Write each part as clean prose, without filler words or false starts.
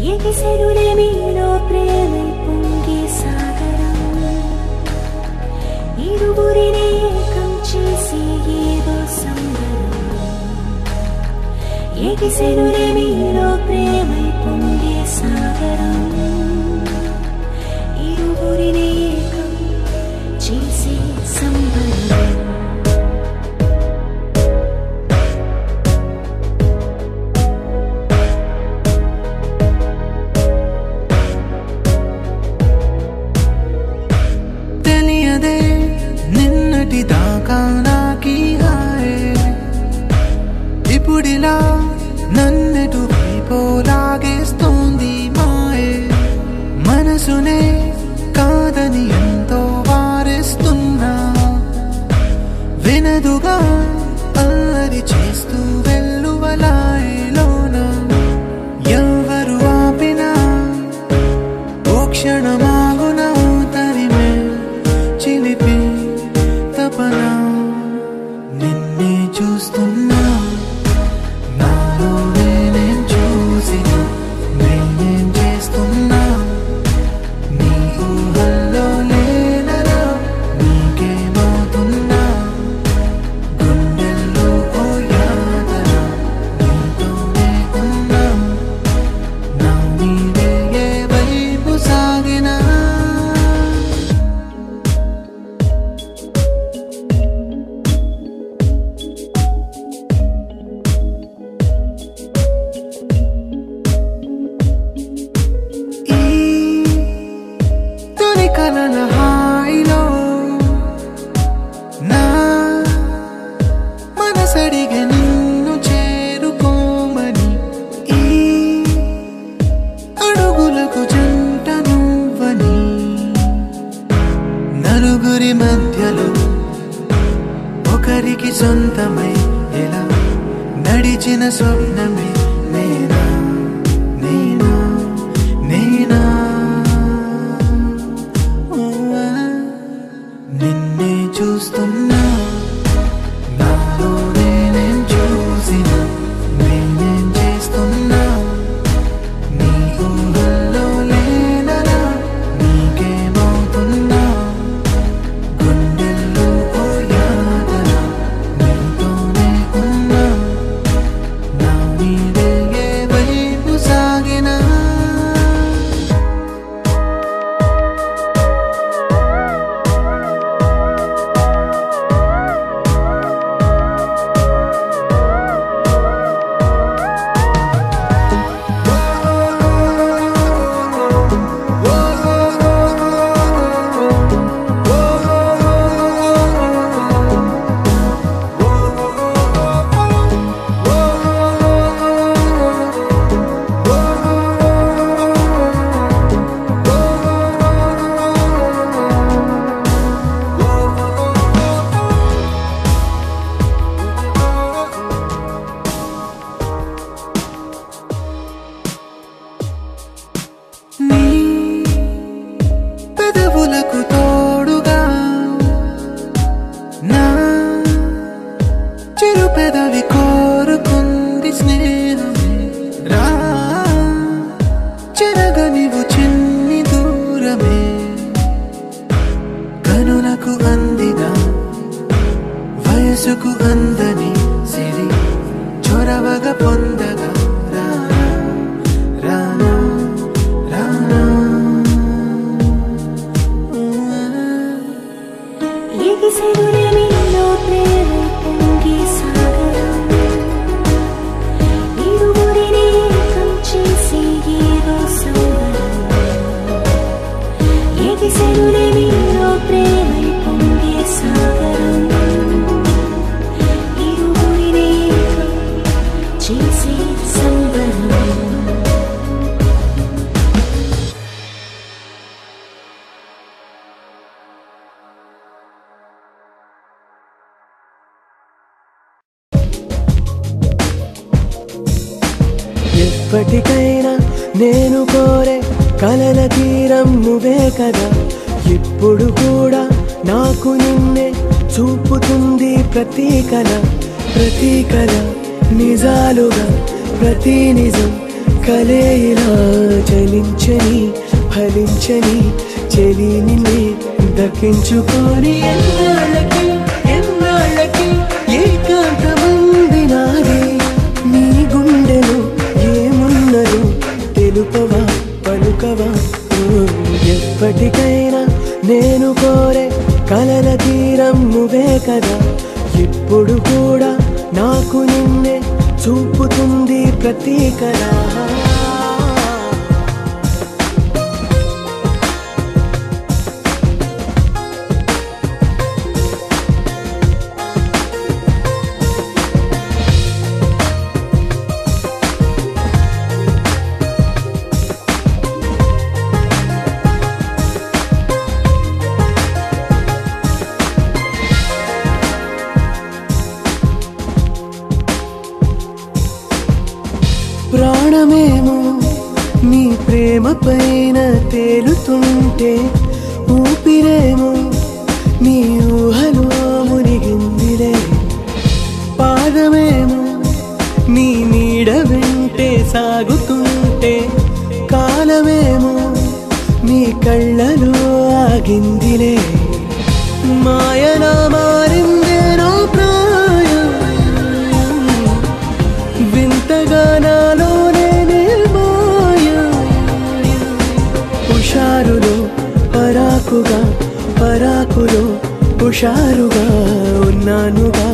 ఎగిసెనులే మీలో ప్రేమై పొంగే సాగరం ఇరువురిని ఏకం చేసి ఏదో సంబరం ఎగిసెనులే మీలో ప్రేమై పొంగే సాగరం ఇరువురిని ఏకం చేసే సంబరం ఇప్పుడిలా నన్నెటు వైపోలాగేస్తోంది మాయే మనసునే కాదని ఎంతో వారిస్తున్నా వినదుగా అల్లరి చేస్తూ వెల్లువలాయలోన ఎవరు ఆపినా ఓ క్షణమాగున తరిమే చిలిపి తపన నిన్నే చూస్తున్నా నలుగురి మధ్యలో ఒకరికి సొంతమై ఎలా నడిచిన స్వప్నమే నేనా నేనా నేనా నిన్నే చూస్తున్నా నాలో నేనేం చూసిన నేనేం చేస్తున్నా నీ ఊహల్లో లేనలా నీకేమవుతున్నా గుండెల్లో ఓ యాదన నీతోనే ఉన్నా నా నీడే ఏ వైపు సాగినా నీ పెదవులకు తోడుగా నా చిరు పెదవి కోరుకుంది స్నేహమే రా చెరగనివు చిన్ని దూరమే కనులకు అందిన వయసుకు అందని సిరి చొరవగా పొందగా రానా ఎగిసెనులే మీలో ప్రేమై పొంగే సాగరం ఇరువురిని ఏకం చేసి ఏదో సంబరం ఎగిసెనులే మీలో ప్రేమై పొంగే సాగరం ఇరువురిని ఏకం చేసే సంబరం ఎప్పటికైనా నేను కోరే కలల తీరం నువ్వే కదా ఇప్పుడు కూడా నాకు నిన్నే చూపుతుంది ప్రతి కళ నిజాలుగా ప్రతి నిజం కలే ఇలా చలించని ఫలించని చెలి నిన్నే దక్కించుకొని ఎన్నాళ్ళకి ఎన్నాళ్ళకి ఏకాంతమంది నాది నీ గుండెలో ఏమున్నదో తెలుపవా పలుకవా ఎప్పటికైనా నేను కోరే కలల తీరం నువ్వే కదా ఇప్పుడు కూడా నాకు నిన్నే చూపుతుంది ప్రతి కళ ప్రాణమేమో నీ ప్రేమ పైన తేలుతుంటే ఊపిరేమో నీ ఊహలో మునిగిందిలే పాదమేమో నీ నీడ వెంటే సాగుతుంటే కాలమేమో నీ కళ్ళలో ఆగిందిలే మాయలా మారిందేనో ప్రాయం వింతగా నాలోనే నిర్మాయం హుషారులో పరాకుగా పరాకులో హుషారుగా ఉన్నానుగా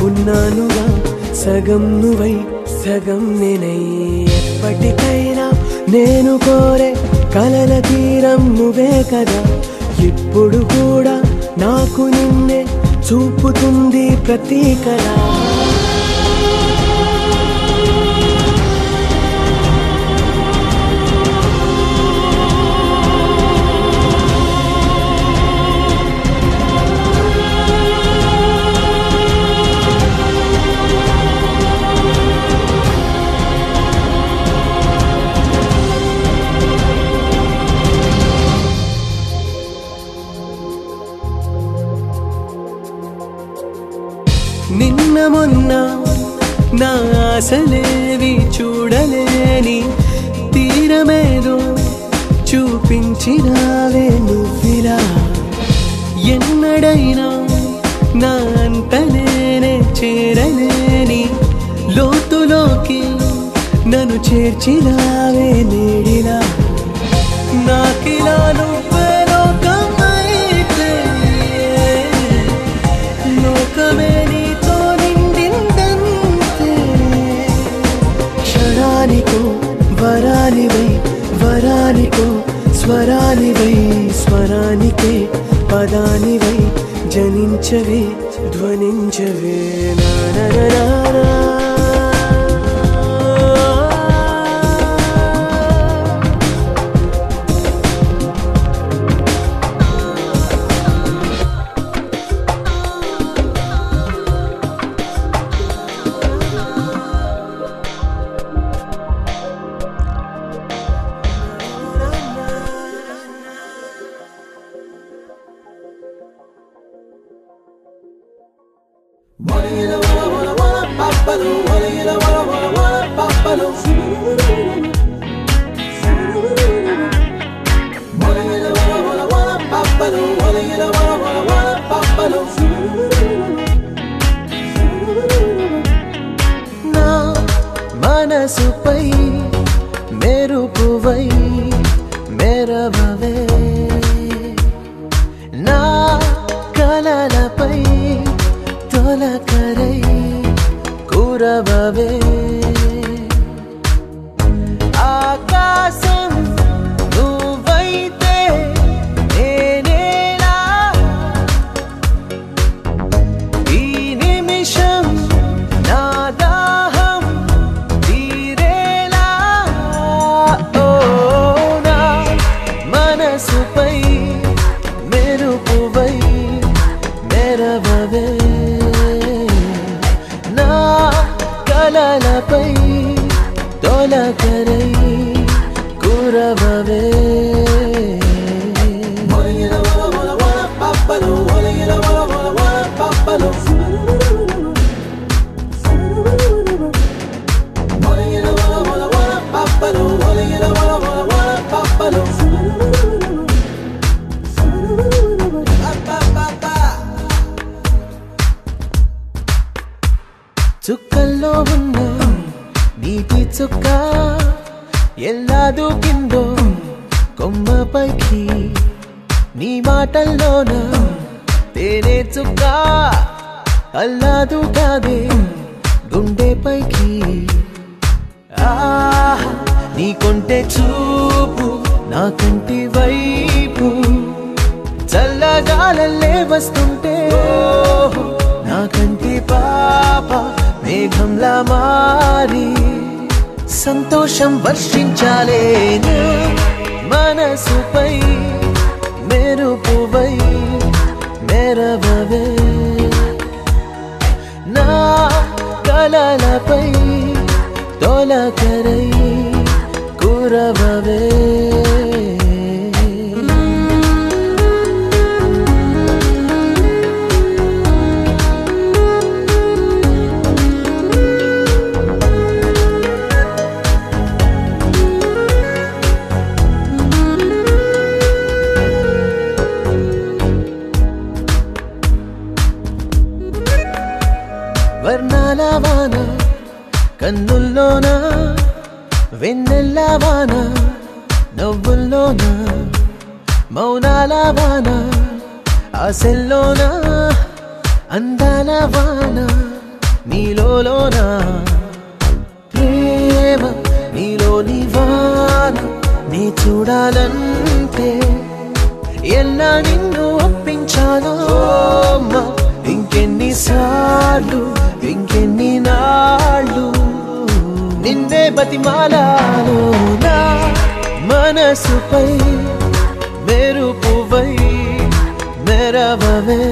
ఉన్నానుగా సగం నువ్వై సగం నేనై ఎప్పటికైనా నేను కోరే కలల తీరం నువ్వే కదా ఇప్పుడు కూడా నాకు నిన్నే చూపుతుంది ప్రతి కళ నిన్న మొన్న నా ఆశలేవి చూడలేని తీరమేదో చూపించినావే నువ్విలా ఎన్నడైనా నా అంత నేనే చేరలేని లోతులోకి నన్ను చేర్చినావే నేడిలా నాకిలా నువ్వే లోకమైతే లోకమే వరానివై వరానికో స్వరానివై స్వరానికే పదానివై జనించవే ధ్వనించవే నానా నా మనసుపై మెరుపువై మెరవవే నా కలలపై తొలకరై కురవవే ఆకాశం నువ్వైతే నేనేలా ఈ నిమిషం నా దాహం తీరేలా ఓ నా మనసుపై మెరుపువై మెరవవే నా కలలపై తొలకరై కురవవే చుక్క ఎలా దూకిందో కొమ్మపైకి నీ మాటల్లోన తేనె చుక్క అల్లా దూకాదే గుండెపైకి నీ కొంటె చూపు నా కంటి వైపు చల్లగాలల్లే వస్తుంటే నా కంటి పాప మేఘంలా మారి సంతోషం వర్షించాలే నా మనసుపై మెరుపువై మెరవవే నా కలలపై తొలకరై కురవవే వర్ణాల వాన కన్నుల్లోన వెన్నెల్ల వాన నవ్వుల్లోన మౌనాల వాన ఆశల్లోన అందాల వాన నీలోన ప్రేమ నీలోని వాన నీ చూడాలంటే ఎలా నిన్ను ఒప్పించాలో ఇంకెన్నిసార్లు ఇంకెన్ని నాళ్ళు నిన్నే బతిమాలాను నా మనసుపై మెరుపువై మెరవవే